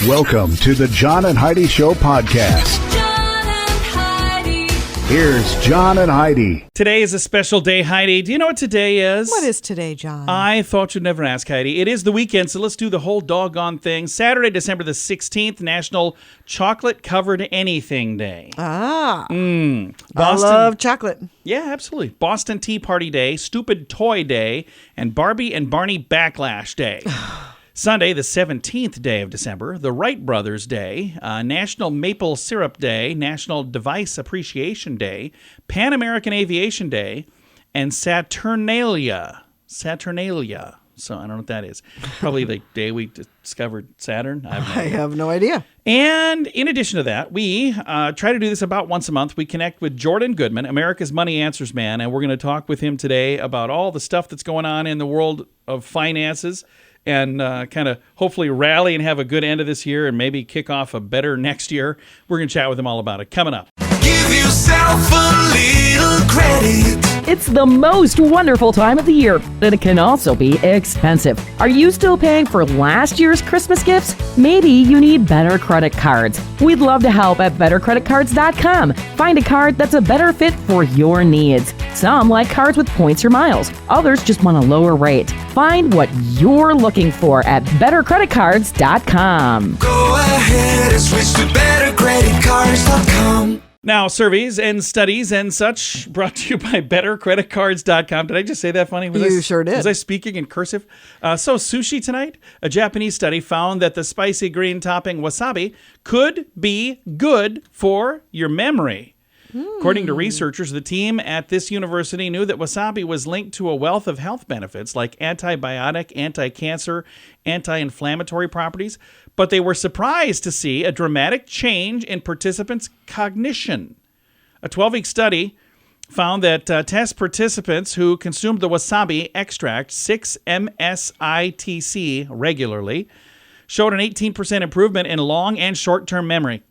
Welcome to the John and Heidi Show podcast. John and Heidi. Here's John and Heidi. Today is a special day, Heidi. Do you know what today is? What is today, John? I thought you'd never ask, Heidi. It is the weekend, so let's do the whole doggone thing. Saturday, December the 16th, National Chocolate-Covered Anything Day. I Boston. love chocolate. Yeah, absolutely. Boston Tea Party Day, Stupid Toy Day, and Barbie and Barney Backlash Day. Sunday, the 17th day of December, the Wright Brothers Day, National Maple Syrup Day, National Device Appreciation Day, Pan American Aviation Day, and Saturnalia. Saturnalia. So I don't know what that is. Probably the day we discovered Saturn. I have no idea. And in addition to that, we try to do this about once a month. We connect with Jordan Goodman, America's Money Answers man, and we're going to talk with him today about all the stuff that's going on in the world of finances and kind of hopefully rally and have a good end of this year and maybe kick off a better next year. We're going to chat with him all about it. Coming up. Give yourself a little credit. It's the most wonderful time of the year, but it can also be expensive. Are you still paying for last year's Christmas gifts? Maybe you need better credit cards. We'd love to help at bettercreditcards.com. Find a card that's a better fit for your needs. Some like cards with points or miles. Others just want a lower rate. Find what you're looking for at bettercreditcards.com. Go ahead and switch to bettercreditcards.com. Now, surveys and studies and such brought to you by bettercreditcards.com. Did I just say that funny? You sure did. Was I speaking in cursive? So sushi tonight, a Japanese study found that the spicy green topping wasabi could be good for your memory. According to researchers, the team at this university knew that wasabi was linked to a wealth of health benefits like antibiotic, anti-cancer, anti-inflammatory properties, but they were surprised to see a dramatic change in participants' cognition. A 12-week study found that test participants who consumed the wasabi extract, 6-MSITC, regularly, showed an 18% improvement in long and short-term memory.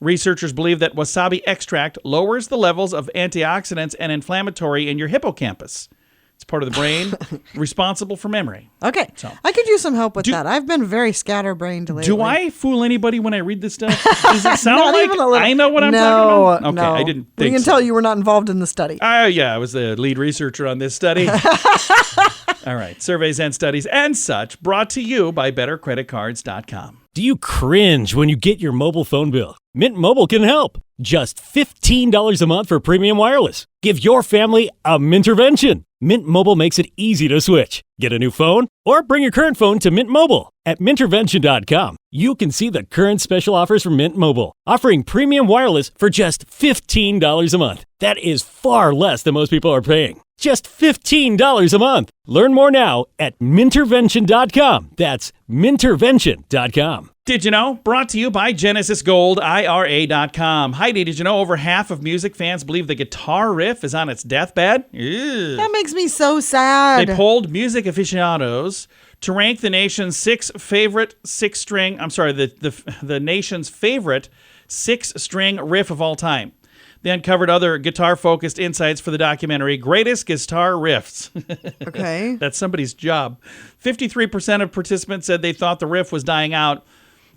Researchers believe that wasabi extract lowers the levels of antioxidants and inflammatory in your hippocampus. It's part of the brain responsible for memory. Okay. So. I could use some help with that. I've been very scatterbrained lately. Do I fool anybody when I read this stuff? Does it sound Not like even a little. I know what I'm talking about? Okay, no. I didn't We think can so. tell you were not involved in the study. Yeah, I was the lead researcher on this study. All right, surveys and studies and such brought to you by bettercreditcards.com. Do you cringe when you get your mobile phone bill? Mint Mobile can help. Just $15 a month for premium wireless. Give your family a Mintervention. Mint Mobile makes it easy to switch. Get a new phone or bring your current phone to Mint Mobile. At Mintervention.com, you can see the current special offers from Mint Mobile, offering premium wireless for just $15 a month. That is far less than most people are paying. Just $15 a month. Learn more now at Mintervention.com. That's Mintervention.com. Did you know? Brought to you by GenesisGoldIRA.com. Heidi, did you know over half of music fans believe the guitar riff is on its deathbed? Ew. That makes me so sad. They polled music aficionados to rank the nation's the nation's favorite six-string riff of all time. They uncovered other guitar-focused insights for the documentary Greatest Guitar Riffs. Okay. That's somebody's job. 53% of participants said they thought the riff was dying out.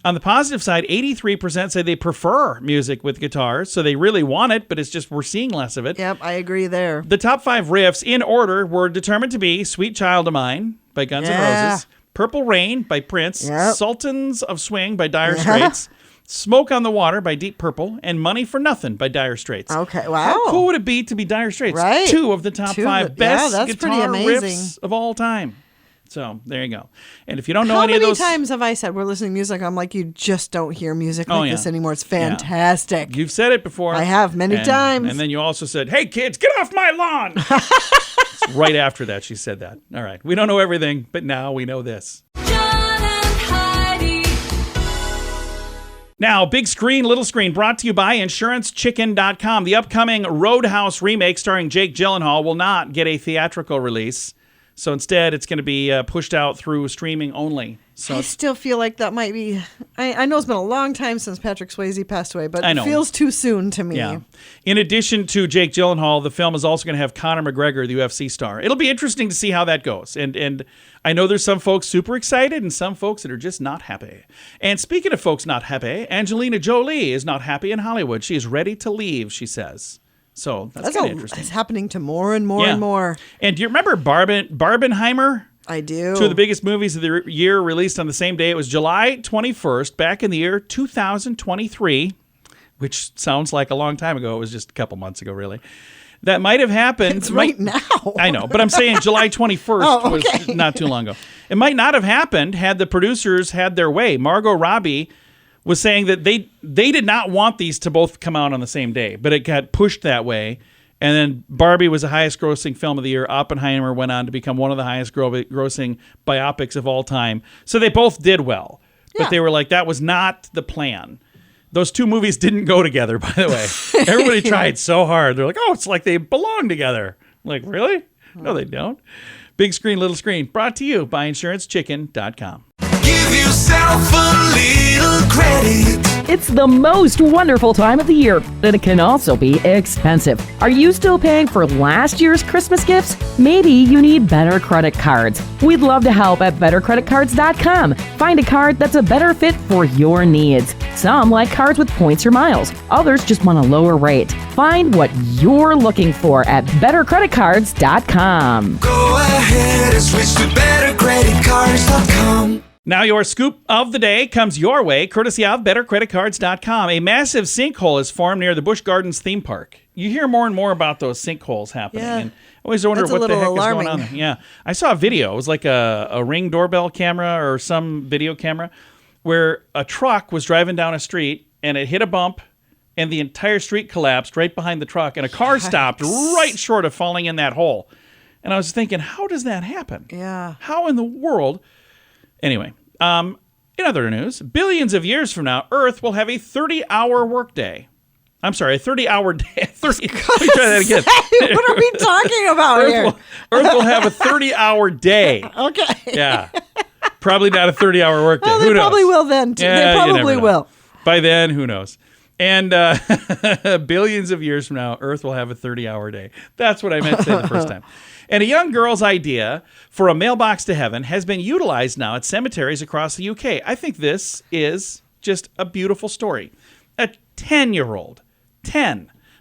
On the positive side, 83% say they prefer music with guitars, so they really want it, but it's just we're seeing less of it. Yep, I agree there. The top 5 riffs in order were determined to be Sweet Child of Mine by Guns N' Roses, Purple Rain by Prince, Sultans of Swing by Dire Straits, Smoke on the Water by Deep Purple, and Money for Nothing by Dire Straits. Okay, wow. How cool would it be to be Dire Straits? Right. 2 of the top 5 best that's pretty guitar amazing. riffs of all time. So there you go. And if you don't know How any of many those, times have I said we're listening to music? I'm like, you just don't hear music like this anymore. It's fantastic. You've said it before. I have many times. And then you also said, "Hey kids, get off my lawn." It's right after that, she said that. All right. We don't know everything, but now we know this. John and Heidi. Now, big screen, little screen, brought to you by InsuranceChicken.com. The upcoming Roadhouse remake starring Jake Gyllenhaal will not get a theatrical release. So instead, it's going to be pushed out through streaming only. So I still feel like that might be. I know it's been a long time since Patrick Swayze passed away, but I it know. feels too soon to me. yeah. In addition to Jake Gyllenhaal, the film is also going to have Conor McGregor, the UFC star. It'll be interesting to see how that goes. And I know there's some folks super excited and some folks that are just not happy. And speaking of folks not happy, Angelina Jolie is not happy in Hollywood. She is ready to leave, she says. So that's kind of interesting. It's happening to more and more and more. And do you remember Barbenheimer? I do. Two of the biggest movies of the year released on the same day. It was July 21st, back in the year 2023, which sounds like a long time ago. It was just a couple months ago, really. That might have happened. It's right now. I know, but I'm saying July 21st was not too long ago. It might not have happened had the producers had their way. Margot Robbie was saying that they did not want these to both come out on the same day, but it got pushed that way. And then Barbie was the highest grossing film of the year. Oppenheimer went on to become one of the highest grossing biopics of all time. So they both did well. But they were like, that was not the plan. Those two movies didn't go together, by the way. Everybody tried so hard. They're like, oh, it's like they belong together. I'm like, really? No, they don't. Big screen, little screen. Brought to you by InsuranceChicken.com. Give yourself a little credit. It's the most wonderful time of the year, and it can also be expensive. Are you still paying for last year's Christmas gifts? Maybe you need better credit cards. We'd love to help at bettercreditcards.com. Find a card that's a better fit for your needs. Some like cards with points or miles. Others just want a lower rate. Find what you're looking for at bettercreditcards.com. Go ahead and switch to bettercreditcards.com. Now your scoop of the day comes your way, courtesy of bettercreditcards.com. A massive sinkhole is formed near the Busch Gardens theme park. You hear more and more about those sinkholes happening. Yeah. And I always wonder That's a what the little heck alarming. is going on there. Yeah. I saw a video. It was like a Ring doorbell camera or some video camera where a truck was driving down a street and it hit a bump and the entire street collapsed right behind the truck and a car stopped right short of falling in that hole. And I was thinking, how does that happen? Yeah. How in the world? Anyway, in other news, billions of years from now, Earth will have a 30-hour workday. I'm sorry, a 30-hour day. Let me try that again. What are we talking about here? Earth will have a 30-hour day. Okay. Yeah. Probably not a 30-hour workday. Well, Who they knows? probably will then, too. Yeah, They you probably never know. will. By then, who knows? And billions of years from now, Earth will have a 30-hour day. That's what I meant to say the first time. And a young girl's idea for a mailbox to heaven has been utilized now at cemeteries across the UK. I think this is just a beautiful story. A 10-year-old,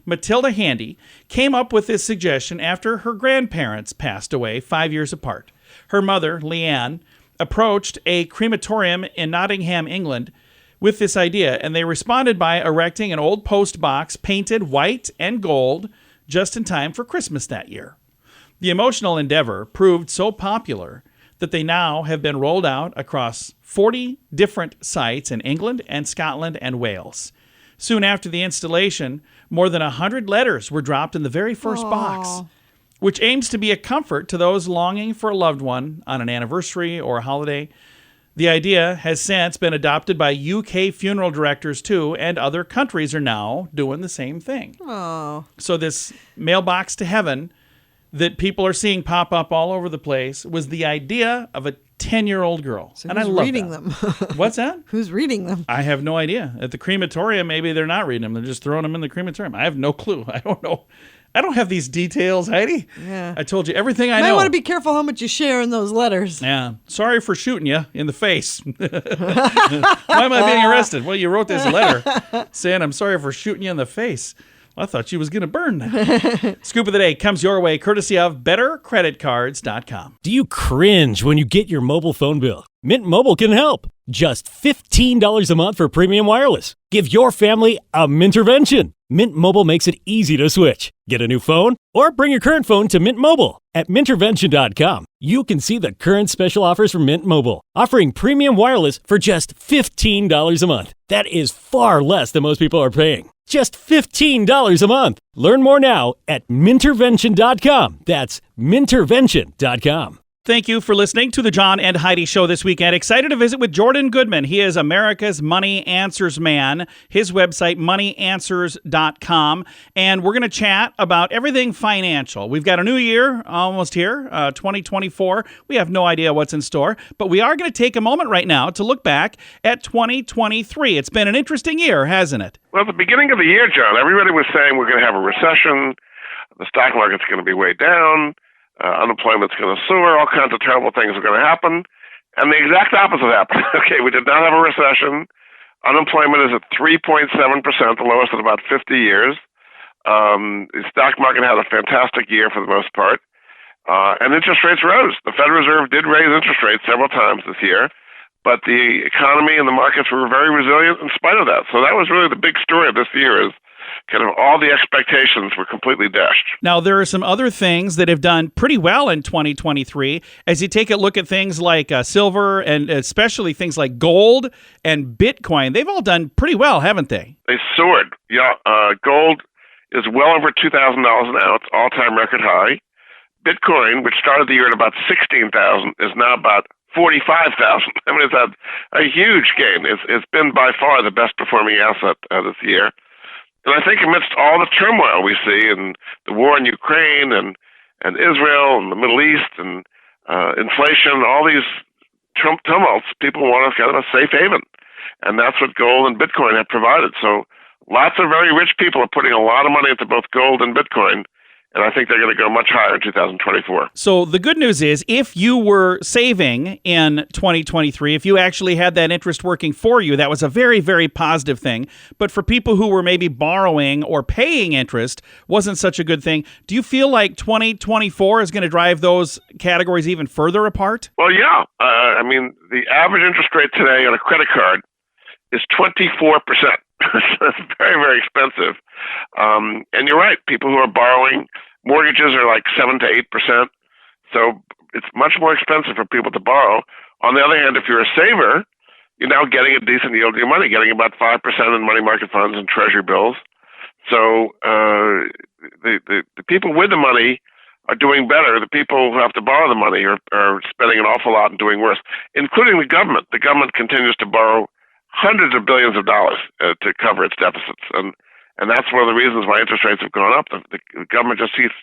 Matilda Handy, came up with this suggestion after her grandparents passed away 5 years apart. Her mother, Leanne, approached a crematorium in Nottingham, England, with this idea, and they responded by erecting an old post box painted white and gold just in time for Christmas that year. The emotional endeavor proved so popular that they now have been rolled out across 40 different sites in England and Scotland and Wales. Soon after the installation, more than 100 letters were dropped in the very first box, which aims to be a comfort to those longing for a loved one on an anniversary or a holiday. The idea has since been adopted by UK funeral directors too, and other countries are now doing the same thing. Oh. So this mailbox to heaven that people are seeing pop up all over the place was the idea of a 10-year-old girl. So and I who's love reading that. them? What's that? Who's reading them? I have no idea. At the crematorium, maybe they're not reading them. They're just throwing them in the crematorium. I have no clue. I don't know. I don't have these details, Heidi. Yeah. I told you everything I You know. might want to be careful how much you share in those letters. Yeah. Sorry for shooting you in the face. Why am I being arrested? Well, you wrote this letter saying I'm sorry for shooting you in the face. Well, I thought you was going to burn that. Scoop of the day comes your way courtesy of bettercreditcards.com. Do you cringe when you get your mobile phone bill? Mint Mobile can help. Just $15 a month for premium wireless. Give your family a Mintervention. Mint Mobile makes it easy to switch. Get a new phone or bring your current phone to Mint Mobile. At Mintervention.com, you can see the current special offers from Mint Mobile, offering premium wireless for just $15 a month. That is far less than most people are paying. Just $15 a month. Learn more now at Mintervention.com. That's Mintervention.com. Thank you for listening to the John and Heidi Show this weekend. Excited to visit with Jordan Goodman. He is America's Money Answers man. His website, moneyanswers.com. And we're going to chat about everything financial. We've got a new year almost here, 2024. We have no idea what's in store, but we are going to take a moment right now to look back at 2023. It's been an interesting year, hasn't it? Well, at the beginning of the year, John, everybody was saying we're going to have a recession, the stock market's going to be way down, unemployment's going to soar, all kinds of terrible things are going to happen. And the exact opposite happened. Okay, we did not have a recession. Unemployment is at 3.7%, the lowest in about 50 years. The stock market had a fantastic year for the most part. And interest rates rose. The Federal Reserve did raise interest rates several times this year, but the economy and the markets were very resilient in spite of that. So that was really the big story of this year, is kind of all the expectations were completely dashed. Now, there are some other things that have done pretty well in 2023. As you take a look at things like silver and especially things like gold and Bitcoin, they've all done pretty well, haven't they? They soared. Yeah, gold is well over $2,000 an ounce, all-time record high. Bitcoin, which started the year at about 16,000, is now about 45,000. I mean, it's a huge gain. It's been by far the best performing asset this year. And I think amidst all the turmoil we see, and the war in Ukraine and Israel and the Middle East and inflation, all these tumults, people want a kind of a safe haven. And that's what gold and Bitcoin have provided. So lots of very rich people are putting a lot of money into both gold and Bitcoin. And I think they're going to go much higher in 2024. So the good news is, if you were saving in 2023, if you actually had that interest working for you, that was a very, very positive thing. But for people who were maybe borrowing or paying interest, wasn't such a good thing. Do you feel like 2024 is going to drive those categories even further apart? Well, yeah. I mean, the average interest rate today on a credit card is 24%. It's very, very expensive. And you're right. People who are borrowing, mortgages are like 7 to 8%. So it's much more expensive for people to borrow. On the other hand, if you're a saver, you're now getting a decent yield of your money, getting about 5% in money market funds and treasury bills. So the people with the money are doing better. The people who have to borrow the money are spending an awful lot and doing worse, including the government. The government continues to borrow hundreds of billions of dollars to cover its deficits. And that's one of the reasons why interest rates have gone up. The government just keeps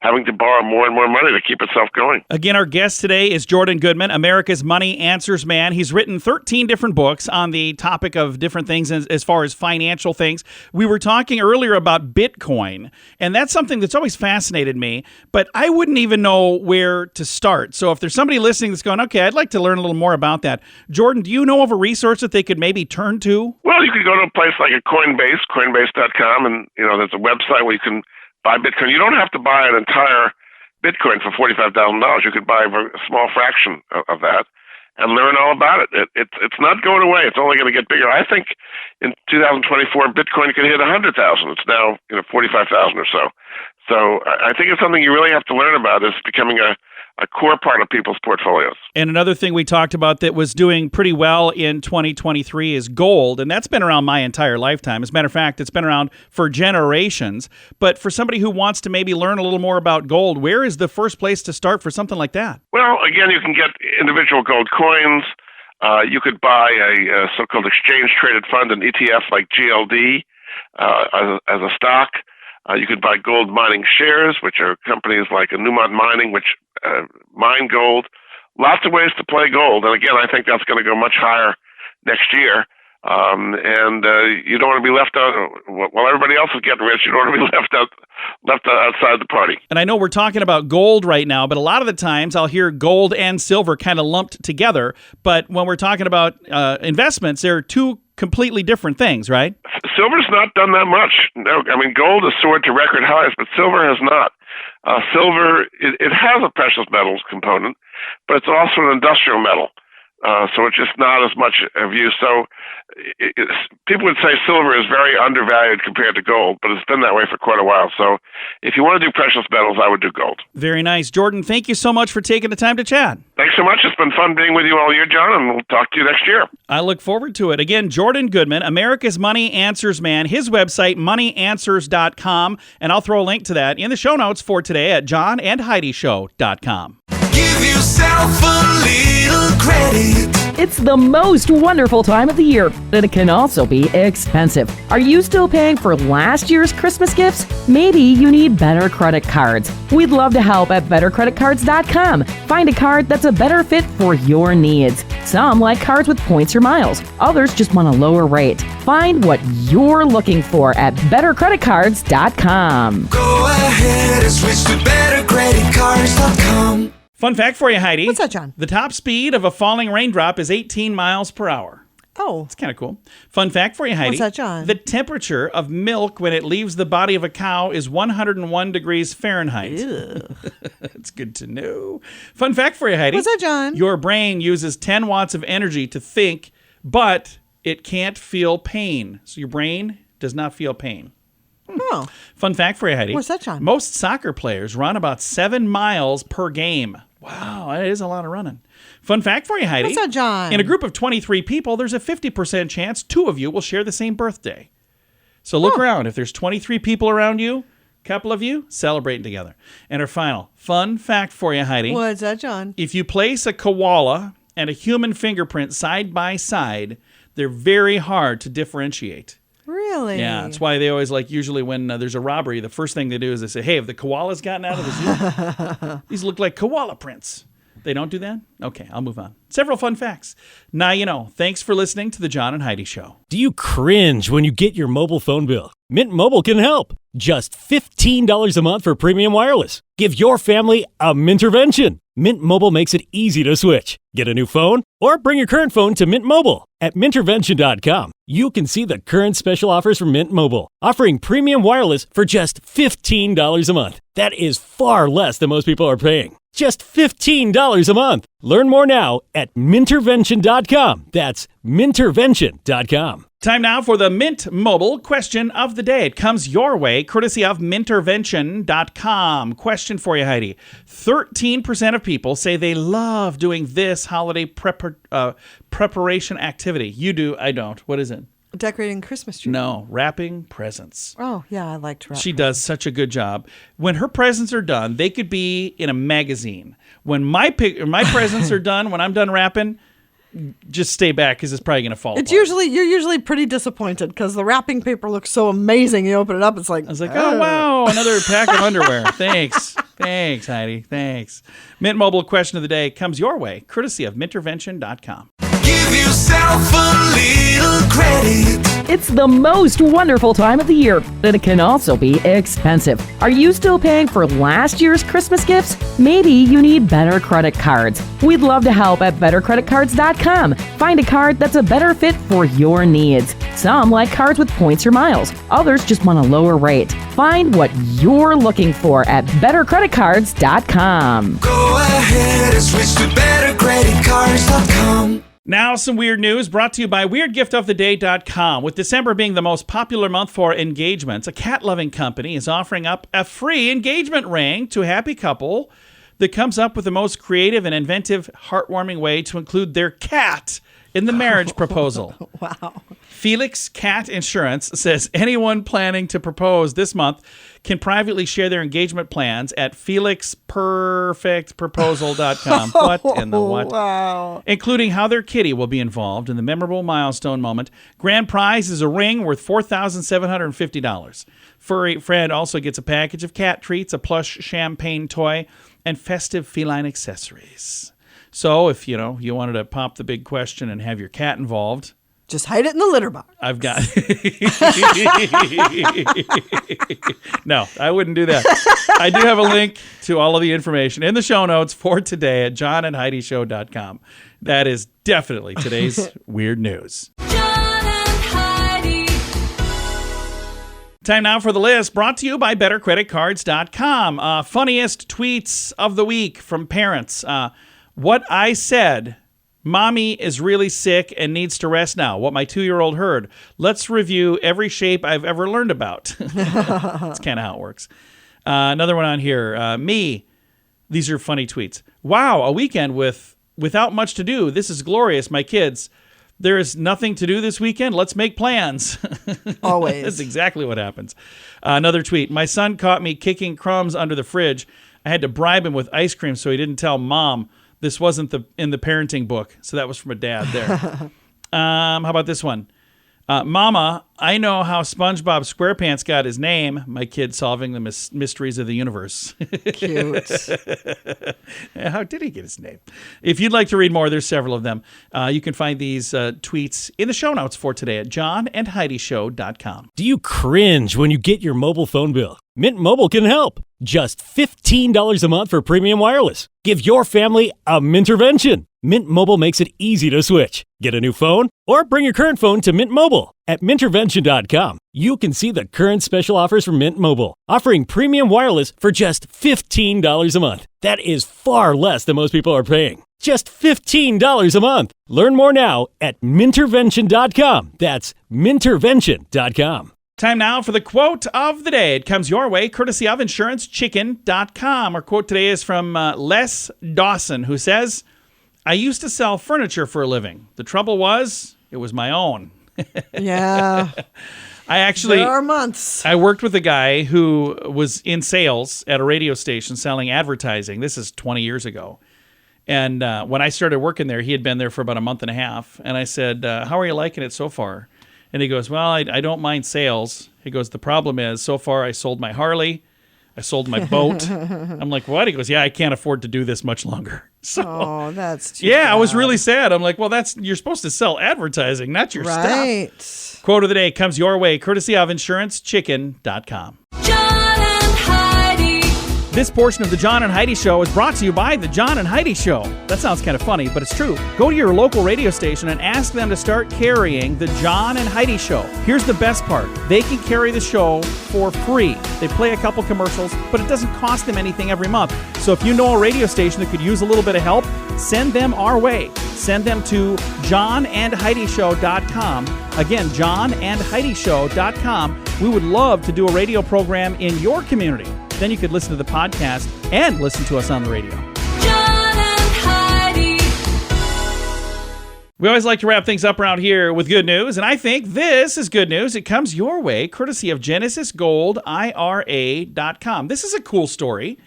having to borrow more and more money to keep itself going. Again, our guest today is Jordan Goodman, America's Money Answers man. He's written 13 different books on the topic of different things as far as financial things. We were talking earlier about Bitcoin, and that's something that's always fascinated me, but I wouldn't even know where to start. So if there's somebody listening that's going, okay, I'd like to learn a little more about that. Jordan, do you know of a resource that they could maybe turn to? Well, you could go to a place like a Coinbase, coinbase.com, and there's a website where you can buy Bitcoin. You don't have to buy an entire Bitcoin for $45,000. You could buy a small fraction of that and learn all about it. It's not going away. It's only going to get bigger. I think in 2024, Bitcoin could hit 100,000. It's now 45,000 or so. So I think it's something you really have to learn about. Is becoming a core part of people's portfolios. And another thing we talked about that was doing pretty well in 2023 is gold, and that's been around my entire lifetime. As a matter of fact, it's been around for generations. But for somebody who wants to maybe learn a little more about gold, where is the first place to start for something like that? Well, again, you can get individual gold coins. You could buy a so-called exchange-traded fund, an ETF like GLD as a stock. You could buy gold mining shares, which are companies like Newmont Mining, which mine gold. Lots of ways to play gold. And again, I think that's going to go much higher next year. And you don't want to be left out while everybody else is getting rich. You don't want to be left outside the party. And I know we're talking about gold right now, but a lot of the times I'll hear gold and silver kind of lumped together. But when we're talking about investments, they're two completely different things, right? Silver's not done that much. No, I mean, gold has soared to record highs, but silver has not. Silver, it has a precious metals component, but it's also an industrial metal. So it's just not as much of use. So people would say silver is very undervalued compared to gold, but it's been that way for quite a while. So if you want to do precious metals, I would do gold. Very nice. Jordan, thank you so much for taking the time to chat. Thanks so much. It's been fun being with you all year, John, and we'll talk to you next year. I look forward to it. Again, Jordan Goodman, America's Money Answers man. His website, moneyanswers.com, and I'll throw a link to that in the show notes for today at johnandheidishow.com. Give yourself a little credit. It's the most wonderful time of the year, but it can also be expensive. Are you still paying for last year's Christmas gifts? Maybe you need better credit cards. We'd love to help at bettercreditcards.com. Find a card that's a better fit for your needs. Some like cards with points or miles. Others just want a lower rate. Find what you're looking for at bettercreditcards.com. Go ahead and switch to bettercreditcards.com. Fun fact for you, Heidi. What's that, John? The top speed of a falling raindrop is 18 miles per hour. Oh. It's kind of cool. Fun fact for you, Heidi. What's that, John? The temperature of milk when it leaves the body of a cow is 101 degrees Fahrenheit. It's good to know. Fun fact for you, Heidi. What's that, John? Your brain uses 10 watts of energy to think, but it can't feel pain. So your brain does not feel pain. Oh. Fun fact for you, Heidi. What's that, John? Most soccer players run about 7 miles per game. Wow, that is a lot of running. Fun fact for you, Heidi. What's that, John? In a group of 23 people, there's a 50% chance 2 of you will share the same birthday. So look around. If there's 23 people around you, a couple of you celebrating together. And our final fun fact for you, Heidi. What's that, John? If you place a koala and a human fingerprint side by side, they're very hard to differentiate. Really? Yeah, that's why they always usually when there's a robbery, the first thing they do is they say, hey, have the koalas gotten out of the zoo? These look like koala prints. They don't do that? Okay, I'll move on. Several fun facts. Now you know. Thanks for listening to The John and Heidi Show. Do you cringe when you get your mobile phone bill? Mint Mobile can help. Just $15 a month for premium wireless. Give your family a Mintervention. Mint Mobile makes it easy to switch. Get a new phone or bring your current phone to Mint Mobile. At Mintervention.com, you can see the current special offers from Mint Mobile, offering premium wireless for just $15 a month. That is far less than most people are paying. Just $15 a month. Learn more now at Mintervention.com. That's Mintervention.com. Time now for the Mint Mobile question of the day. It comes your way, courtesy of Mintervention.com. Question for you, Heidi. 13% of people say they love doing this holiday preparation activity. You do, I don't. What is it? Decorating Christmas tree. No, wrapping presents. Oh, yeah, I like to wrap. She does such a good job. When her presents are done, they could be in a magazine. When my presents are done, when I'm done wrapping, just stay back because it's probably going to fall apart. You're usually pretty disappointed because the wrapping paper looks so amazing. You open it up, it's like I was like, oh wow, another pack of underwear. Thanks, Heidi. Thanks. Mint Mobile question of the day comes your way, courtesy of Mintervention.com. Give yourself a little credit. It's the most wonderful time of the year, but it can also be expensive. Are you still paying for last year's Christmas gifts? Maybe you need better credit cards. We'd love to help at bettercreditcards.com. Find a card that's a better fit for your needs. Some like cards with points or miles. Others just want a lower rate. Find what you're looking for at bettercreditcards.com. Go ahead and switch to bettercreditcards.com. Now, some weird news brought to you by WeirdGiftOfTheDay.com. With December being the most popular month for engagements, a cat-loving company is offering up a free engagement ring to a happy couple that comes up with the most creative and inventive, heartwarming way to include their cat in the marriage proposal. wow. Felix Cat Insurance says anyone planning to propose this month can privately share their engagement plans at felixperfectproposal.com. What in the what? Wow. Including how their kitty will be involved in the memorable milestone moment. Grand prize is a ring worth $4,750. Furry Fred also gets a package of cat treats, a plush champagne toy, and festive feline accessories. So if, you wanted to pop the big question and have your cat involved, just hide it in the litter box. I've got... No, I wouldn't do that. I do have a link to all of the information in the show notes for today at johnandheidishow.com. That is definitely today's weird news. John and Heidi. Time now for the list, brought to you by BetterCreditCards.com. Funniest tweets of the week from parents. What I said... Mommy is really sick and needs to rest now. What my 2-year-old heard. Let's review every shape I've ever learned about. That's kind of how it works. Another one on here. Me. These are funny tweets. Wow, a weekend without much to do. This is glorious, my kids. There is nothing to do this weekend. Let's make plans. Always. That's exactly what happens. Another tweet. My son caught me kicking crumbs under the fridge. I had to bribe him with ice cream so he didn't tell Mom this wasn't in the parenting book. So that was from a dad there. How about this one? Mama, I know how SpongeBob SquarePants got his name. My kid solving the mysteries of the universe. Cute. How did he get his name? If you'd like to read more, there's several of them. You can find these tweets in the show notes for today at johnandheidishow.com. Do you cringe when you get your mobile phone bill? Mint Mobile can help. Just $15 a month for premium wireless. Give your family a Mintervention. Mint Mobile makes it easy to switch. Get a new phone or bring your current phone to Mint Mobile. At Mintervention.com, you can see the current special offers from Mint Mobile, offering premium wireless for just $15 a month. That is far less than most people are paying. Just $15 a month. Learn more now at Mintervention.com. That's Mintervention.com. Time now for the quote of the day. It comes your way courtesy of InsuranceChicken.com. Our quote today is from Les Dawson, who says, I used to sell furniture for a living. The trouble was, it was my own. Yeah. There are months. I worked with a guy who was in sales at a radio station selling advertising. This is 20 years ago. And when I started working there, he had been there for about a month and a half. And I said, how are you liking it so far? And he goes, well, I don't mind sales. He goes, the problem is, so far I sold my Harley. I sold my boat. I'm like, what? He goes, yeah, I can't afford to do this much longer. So, that's too yeah, bad. I was really sad. I'm like, well, you're supposed to sell advertising, not your right. stuff. Quote of the day comes your way, courtesy of InsuranceChicken.com. John and Heidi. This portion of the John and Heidi Show is brought to you by the John and Heidi Show. That sounds kind of funny, but it's true. Go to your local radio station and ask them to start carrying the John and Heidi Show. Here's the best part. They can carry the show for free. They play a couple commercials, but it doesn't cost them anything every month. So if you know a radio station that could use a little bit of help, send them our way. Send them to johnandheidishow.com. Again, johnandheidishow.com. We would love to do a radio program in your community. Then you could listen to the podcast and listen to us on the radio. John and Heidi. We always like to wrap things up around here with good news, and I think this is good news. It comes your way courtesy of GenesisGoldIRA.com. This is a cool story.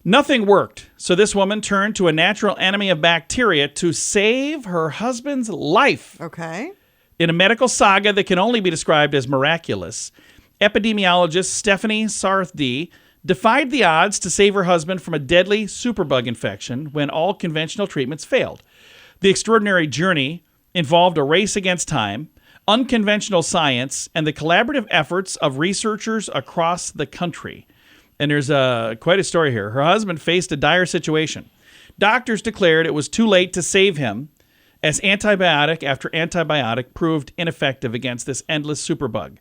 Nothing worked, so this woman turned to a natural enemy of bacteria to save her husband's life. Okay. In a medical saga that can only be described as miraculous, epidemiologist Stephanie Sarthdee defied the odds to save her husband from a deadly superbug infection when all conventional treatments failed. The extraordinary journey involved a race against time, unconventional science, and the collaborative efforts of researchers across the country. And there's quite a story here. Her husband faced a dire situation. Doctors declared it was too late to save him, as antibiotic after antibiotic proved ineffective against this endless superbug.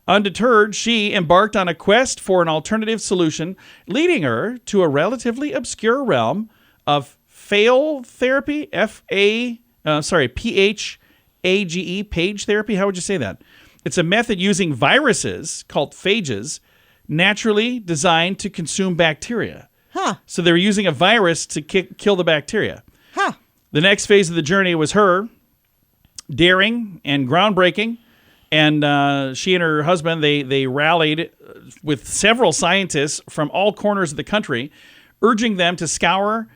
Undeterred, she embarked on a quest for an alternative solution, leading her to a relatively obscure realm of phage therapy, P-H-A-G-E, phage therapy. How would you say that? It's a method using viruses called phages, naturally designed to consume bacteria. Huh. So they were using a virus to kill the bacteria. Huh. The next phase of the journey was her, daring and groundbreaking, and she and her husband, they rallied with several scientists from all corners of the country, urging them to scour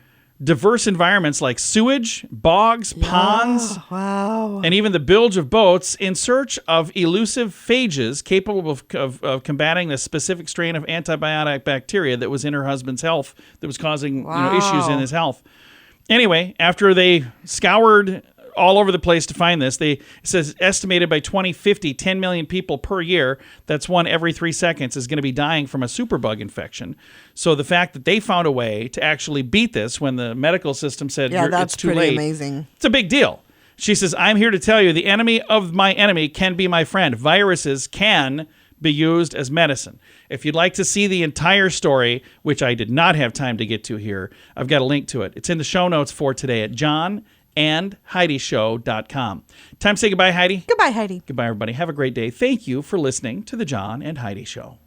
diverse environments like sewage, bogs, ponds, and even the bilge of boats in search of elusive phages capable of combating the specific strain of antibiotic bacteria that was in her husband's health that was causing issues in his health. Anyway, after they scoured all over the place to find this, it says estimated by 2050, 10 million people per year, that's one every 3 seconds, is going to be dying from a superbug infection. So the fact that they found a way to actually beat this when the medical system said that's it's too pretty late, amazing. It's a big deal. She says, I'm here to tell you the enemy of my enemy can be my friend. Viruses can be used as medicine. If you'd like to see the entire story, which I did not have time to get to here, I've got a link to it. It's in the show notes for today at johnandheidishow.com. Time to say goodbye, Heidi. Goodbye, Heidi. Goodbye, everybody. Have a great day. Thank you for listening to the John and Heidi Show.